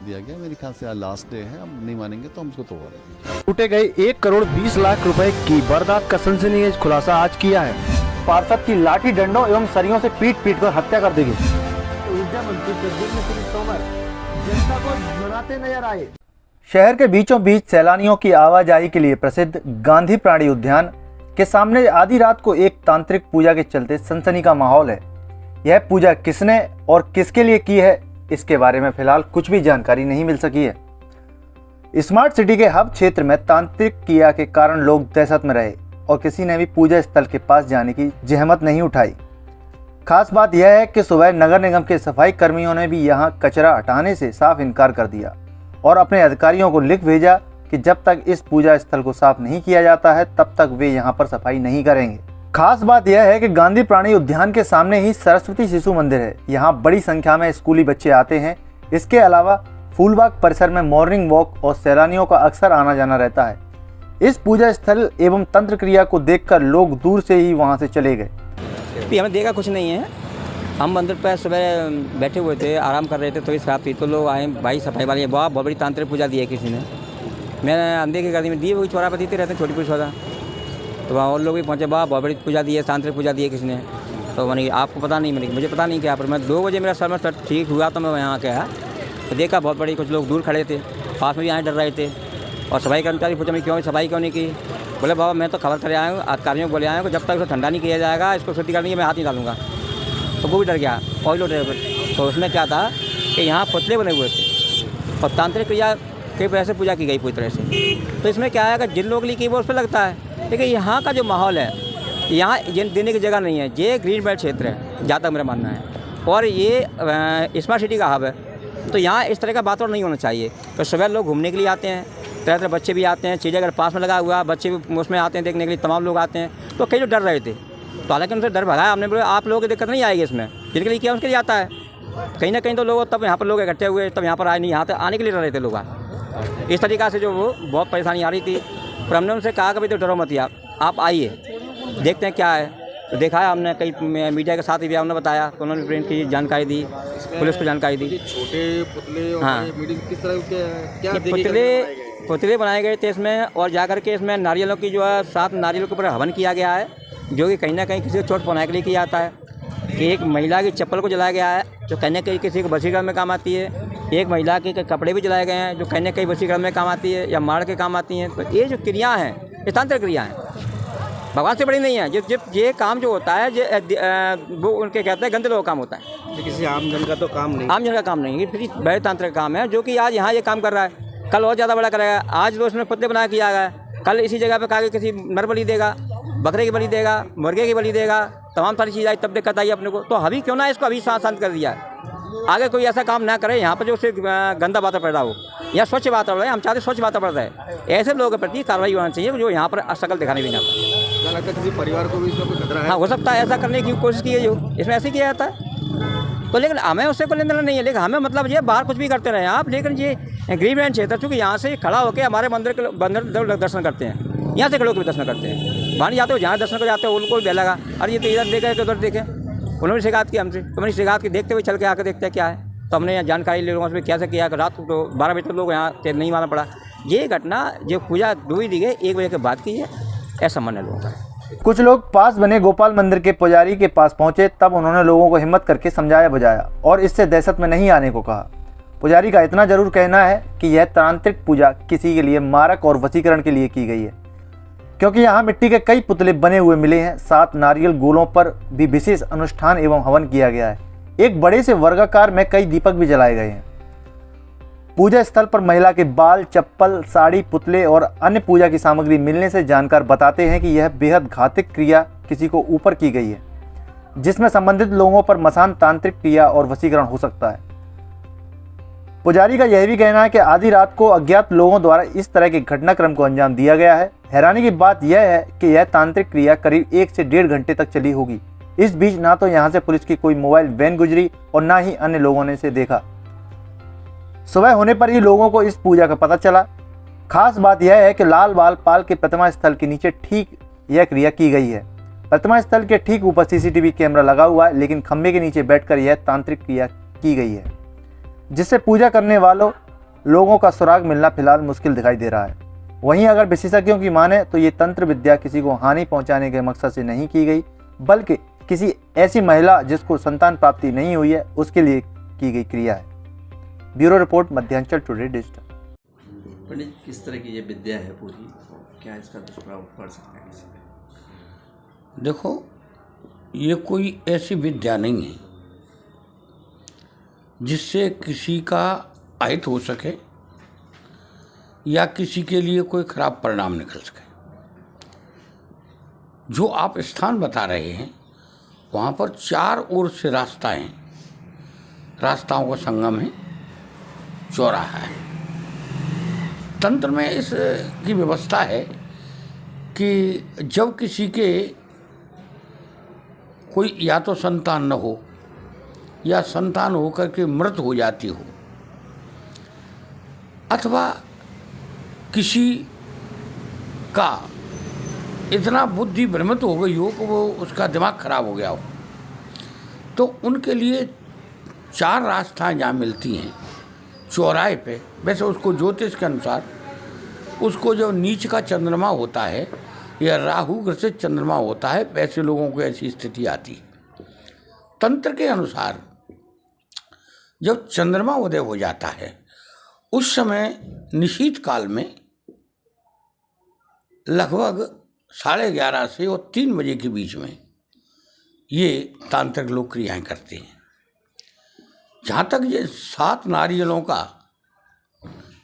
दिया गया। मेरे ख्याल से आज लास्ट डे है, अब नहीं मानेंगे तो हम उसको तोड़ देंगे। लूटे गए 1 करोड़ 20 लाख रुपए की वारदात का सनसनीखेज खुलासा आज किया है। पार्षद की लाठी डंडों एवं सरियों से पीट कर हत्या कर दी गई। ऊर्जा मंत्री प्रद्युम्न सिंह तोमर जनता को मनाते नजर आए। शहर के बीचों बीच सैलानियों की आवाजाही के लिए प्रसिद्ध गांधी प्राणी उद्यान के सामने आधी रात को एक तांत्रिक पूजा के चलते सनसनी का माहौल है। यह पूजा किसने और किसके लिए की है, इसके बारे में फिलहाल कुछ भी जानकारी नहीं मिल सकी है। स्मार्ट सिटी के हब क्षेत्र में तांत्रिक क्रिया के कारण लोग दहशत में रहे और किसी ने भी पूजा स्थल के पास जाने की जहमत नहीं उठाई। खास बात यह है कि सुबह नगर निगम के सफाई कर्मियों ने भी यहां कचरा हटाने से साफ इनकार कर दिया और अपने अधिकारियों को लिख भेजा कि जब तक इस पूजा स्थल को साफ नहीं किया जाता है तब तक वे यहां पर सफाई नहीं करेंगे। खास बात यह है कि गांधी प्राणी उद्यान के सामने ही सरस्वती शिशु मंदिर है। यहाँ बड़ी संख्या में स्कूली बच्चे आते हैं। इसके अलावा फूलबाग परिसर में मॉर्निंग वॉक और सैलानियों का अक्सर आना जाना रहता है। इस पूजा स्थल एवं तंत्र क्रिया को देखकर लोग दूर से ही वहाँ से चले गए। हमें देखा कुछ नहीं है। हम मंदिर पर सुबह बैठे हुए थे, आराम कर रहे थे, तो इस रात थी तो लोग आए, भाई सफाई वाले बहुत बड़ी तांत्रिक पूजा दी है किसी ने। मैंने अंधे की गर्दी में दी, वही चौरा पर देते रहते हैं, छोटी पूजा। तो वहाँ और लोग भी पहुँचे, बहुत बड़ी पूजा दी है, तांत्रिक पूजा दी है किसी ने। तो मैंने आपको पता नहीं, मैंने मुझे पता नहीं क्या, पर मैं 2 बजे मेरा सर में ठीक हुआ तो मैं यहाँ गया तो देखा बहुत बड़ी, कुछ लोग दूर खड़े थे, पास में भी आए डर रहे थे। और सफाई कर्मचारी पूछा मैं क्यों सफाई क्यों नहीं की। बोले बाबा मैं तो खबर करे आया हूँ, अधिकारियों को बोले आया हूँ जब तक इसको ठंडा नहीं किया जाएगा, इसको शुद्धि करनी है, मैं हाथ नहीं डालूंगा। तो वो भी डर गया। ऑयल ड्राइवर तो उसमें क्या था कि यहाँ पुतले बने हुए थे और तांत्रिक क्रिया की वजह से पूजा की गई पूरी तरह से। तो इसमें क्या है कि जिन लोग की वो उस पर लगता है, लेकिन यहाँ का जो माहौल है, यहाँ देने की जगह नहीं है। ये ग्रीन बेल्ट क्षेत्र है जहाँ तक मेरा मानना है, और ये स्मार्ट सिटी का हब है। तो यहाँ इस तरह का वातावरण नहीं होना चाहिए। तो सुबह लोग घूमने के लिए आते हैं, तरह तरह बच्चे भी आते हैं, चीज़ें अगर पास में लगा हुआ बच्चे भी उसमें आते हैं देखने के लिए, तमाम लोग आते हैं। तो कई लोग डर रहे थे, तो हालांकि उनसे डर भगाया हमने। बोले आप लोगों की दिक्कत नहीं आएगी इसमें, जिनके लिए किया उसके लिए आता है। कहीं ना कहीं तो लोग तब यहाँ पर लोग इकट्ठे हुए, तब यहाँ पर आए नहीं, यहाँ तक आने के लिए डर रहे थे लोग। इस तरीक़ा से जो वो बहुत परेशानी आ रही थी, पर हमने उनसे कहा कभी तो डरो मत, आप आइए देखते हैं क्या है। तो देखा है हमने, कई मीडिया के साथ भी हमने बताया, तो उन्होंने प्रिंट की जानकारी दी, पुलिस को जानकारी दी। छोटे पुतले और हाँ, किस तरह के क्या पुतले बनाए गए थे इसमें, और जाकर के इसमें नारियलों की जो है 7 नारियलों के ऊपर हवन किया गया है, जो कि कहीं ना कहीं किसी को चोट पहुँचाने के लिए किया जाता है। कि एक महिला की चप्पल को जलाया गया है, जो कहीं ना कहीं किसी को वशीकरण में काम आती है। एक महिला के कपड़े भी जलाए गए हैं, जो कहीं ना कहीं वशीकरण में काम आती है या मार के काम आती हैं। तो ये जो क्रिया हैं, ये तांत्रिक क्रिया हैं, भगवान से बड़ी नहीं है। ये काम जो होता है वो उनके कहते हैं गंदे लोगों का काम होता है, किसी आम जन का तो काम नहीं। आम जन का काम नहीं, ये फिर बड़े तांत्रिक काम है, जो कि आज यहाँ ये काम कर रहा है, कल और ज़्यादा बड़ा करेगा। आज तो उसने पुतले बना किया गया, कल इसी जगह पर कहा कि किसी नर बलि देगा, बकरे की बलि देगा, मुर्गे की बलि देगा, तमाम सारी चीज़ आई, तब दिक्कत आई अपने को। तो अभी क्यों ना इसको अभी शांत कर दिया, आगे कोई ऐसा काम ना करे यहाँ पर जो उससे गंदा वातावरण पैदा हो, या स्वच्छ वातावरण है। हम चाहते स्वच्छ वातावरण रहे, ऐसे लोगों के प्रति कार्रवाई होना चाहिए जो यहाँ पर शकल दिखाने भी ना पाए। लगता है किसी परिवार को भी इसका कोई खतरा है? हाँ, हो सकता है ऐसा करने की कोशिश की है, जो इसमें ऐसे किया जाता है। तो लेकिन हमें उससे कोई लेना देना नहीं है, लेकिन हमें मतलब ये बाहर कुछ भी करते रहे आप, लेकिन ये ग्रीन बेल्ट क्षेत्र चूँकि यहाँ से खड़ा होकर हमारे मंदिर के दर्शन करते हैं, यहाँ से खड़े होकर भी दर्शन करते हैं। बाहर जाते हो, जहाँ दर्शन कर जाते हो उनको भी लगा अरे ये तो इधर देखे तो उधर देखे। उन्होंने शिकायत की हमसे, तो मैंने शिकायत की, देखते हुए चल के आकर देखते हैं क्या है। तो हमने यहाँ जानकारी ले लोगों से कैसे किया कि रात को तो 12 बजे तक लोग यहाँ नहीं माना पड़ा। ये घटना जो पूजा डूबी दी गई 1 बजे के बाद की है, ऐसा मन है लोगों का। कुछ लोग पास बने गोपाल मंदिर के पुजारी के पास पहुंचे, तब उन्होंने लोगों को हिम्मत करके समझाया बुझाया और इससे दहशत में नहीं आने को कहा। पुजारी का इतना जरूर कहना है कि यह तांत्रिक पूजा किसी के लिए मारक और वशीकरण के लिए की गई है, क्योंकि यहाँ मिट्टी के कई पुतले बने हुए मिले हैं। 7 नारियल गोलों पर भी विशेष अनुष्ठान एवं हवन किया गया है। एक बड़े से वर्गाकार में कई दीपक भी जलाए गए हैं। पूजा स्थल पर महिला के बाल, चप्पल, साड़ी, पुतले और अन्य पूजा की सामग्री मिलने से जानकार बताते हैं कि यह बेहद घातक क्रिया किसी को ऊपर की गई है, जिसमें संबंधित लोगों पर मसान तांत्रिक क्रिया और वशीकरण हो सकता है। पुजारी का यह भी कहना है कि आधी रात को अज्ञात लोगों द्वारा इस तरह के घटनाक्रम को अंजाम दिया गया है। हैरानी की बात यह है कि यह तांत्रिक क्रिया करीब 1 से 1.5 घंटे तक चली होगी। इस बीच ना तो यहाँ से पुलिस की कोई मोबाइल वैन गुजरी और ना ही अन्य लोगों ने इसे देखा। सुबह होने पर ही लोगों को इस पूजा का पता चला। खास बात यह है कि लाल बाल पाल के प्रतिमा स्थल के नीचे ठीक यह क्रिया की गई है। प्रतिमा स्थल के ठीक ऊपर सीसीटीवी कैमरा लगा हुआ है, लेकिन खंबे के नीचे बैठकर यह तांत्रिक क्रिया की गई है, जिससे पूजा करने वालों लोगों का सुराग मिलना फिलहाल मुश्किल दिखाई दे रहा है। वहीं अगर विशेषज्ञों की माने तो ये तंत्र विद्या किसी को हानि पहुंचाने के मकसद से नहीं की गई, बल्कि किसी ऐसी महिला जिसको संतान प्राप्ति नहीं हुई है उसके लिए की गई क्रिया है। Bureau report, Madhyanchal today digital. पंडित, किस तरह की ये विद्या है पूरी, क्या इसका दुष्प्रभाव पड़ सकता है किसी पे? देखो, ये कोई ऐसी विद्या नहीं है जिससे किसी का अहित हो सके या किसी के लिए कोई खराब परिणाम निकल सके। जो आप स्थान बता रहे हैं वहाँ पर 4 ओर से रास्ताएं, रास्ताओं का संगम है, चौराहा है। तंत्र में इस की व्यवस्था है कि जब किसी के कोई या तो संतान न हो या संतान होकर के मृत हो जाती हो, अथवा किसी का इतना बुद्धि भ्रमित हो गई हो कि वो उसका दिमाग खराब हो गया हो, तो उनके लिए 4 रास्ताएं जहाँ मिलती हैं चौराहे पे। वैसे उसको ज्योतिष के अनुसार उसको जो नीच का चंद्रमा होता है या राहु ग्रसित चंद्रमा होता है, वैसे लोगों को ऐसी स्थिति आती है। तंत्र के अनुसार जब चंद्रमा उदय हो जाता है उस समय निशीत काल में लगभग 11:30 से और 3 बजे के बीच में ये तांत्रिक लोग क्रियाएं करते हैं। जहाँ तक ये 7 नारियलों का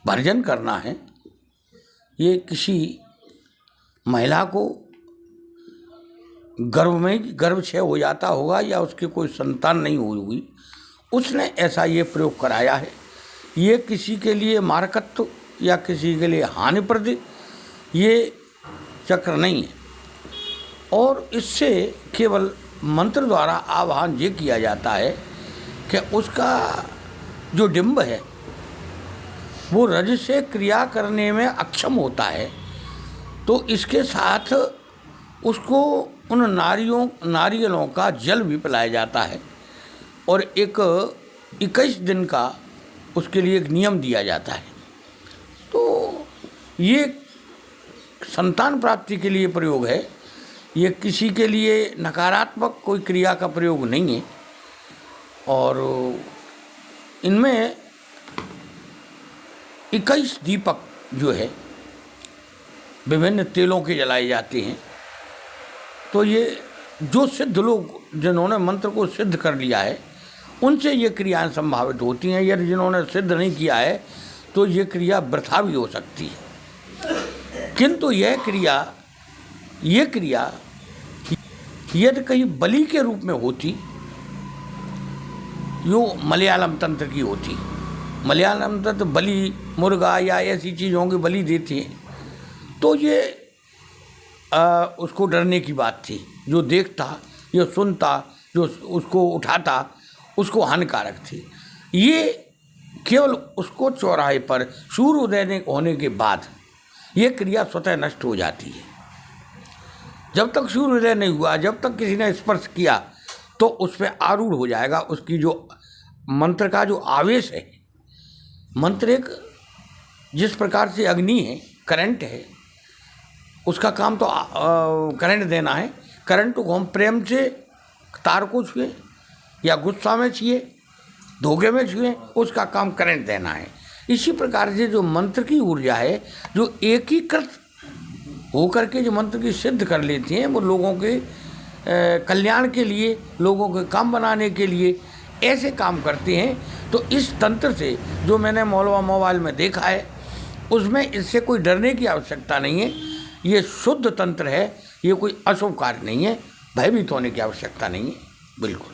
भर्जन करना है, ये किसी महिला को गर्भक्षय हो जाता होगा या उसके कोई संतान नहीं हुई हुई, उसने ऐसा ये प्रयोग कराया है। ये किसी के लिए मारकत्व या किसी के लिए हानिप्रद ये चक्र नहीं है। और इससे केवल मंत्र द्वारा आवाहन ये किया जाता है कि उसका जो डिंब है वो रज से क्रिया करने में अक्षम होता है, तो इसके साथ उसको उन नारियलों का जल भी पिलाया जाता है और एक 21 दिन का उसके लिए एक नियम दिया जाता है। तो ये संतान प्राप्ति के लिए प्रयोग है, ये किसी के लिए नकारात्मक कोई क्रिया का प्रयोग नहीं है। और इनमें 21 दीपक जो है विभिन्न तेलों के जलाए जाते हैं। तो ये जो सिद्ध लोग जिन्होंने मंत्र को सिद्ध कर लिया है उनसे ये क्रियाएं संभावित होती हैं। यदि जिन्होंने सिद्ध नहीं किया है तो ये क्रिया वृथा भी हो सकती है। किंतु यह क्रिया यदि कहीं बलि के रूप में होती, जो मलयालम तंत्र की होती, मलयालम तंत्र बलि मुर्गा या ऐसी चीज़ों की बलि देती हैं, तो ये उसको डरने की बात थी। जो देखता, जो सुनता, जो उसको उठाता, उसको हानिकारक थी। ये केवल उसको चौराहे पर सूर्योदय होने के बाद ये क्रिया स्वतः नष्ट हो जाती है। जब तक सूर्योदय नहीं हुआ, जब तक किसी ने स्पर्श किया, तो उस पर आरूढ़ हो जाएगा उसकी जो मंत्र का जो आवेश है। मंत्र एक जिस प्रकार से अग्नि है, करंट है, उसका काम तो करंट देना है। करंट को हम प्रेम से तार को छुए या गुस्सा में छुए, धोखे में छुए, उसका काम करंट देना है। इसी प्रकार से जो मंत्र की ऊर्जा है, जो एकीकृत होकर के जो मंत्र की सिद्ध कर लेती हैं, वो लोगों के कल्याण के लिए, लोगों के काम बनाने के लिए ऐसे काम करते हैं। तो इस तंत्र से जो मैंने मौलवा मोबाइल में देखा है, उसमें इससे कोई डरने की आवश्यकता नहीं है। ये शुद्ध तंत्र है, ये कोई अशुभ कार्य नहीं है, भयभीत होने की आवश्यकता नहीं है, बिल्कुल।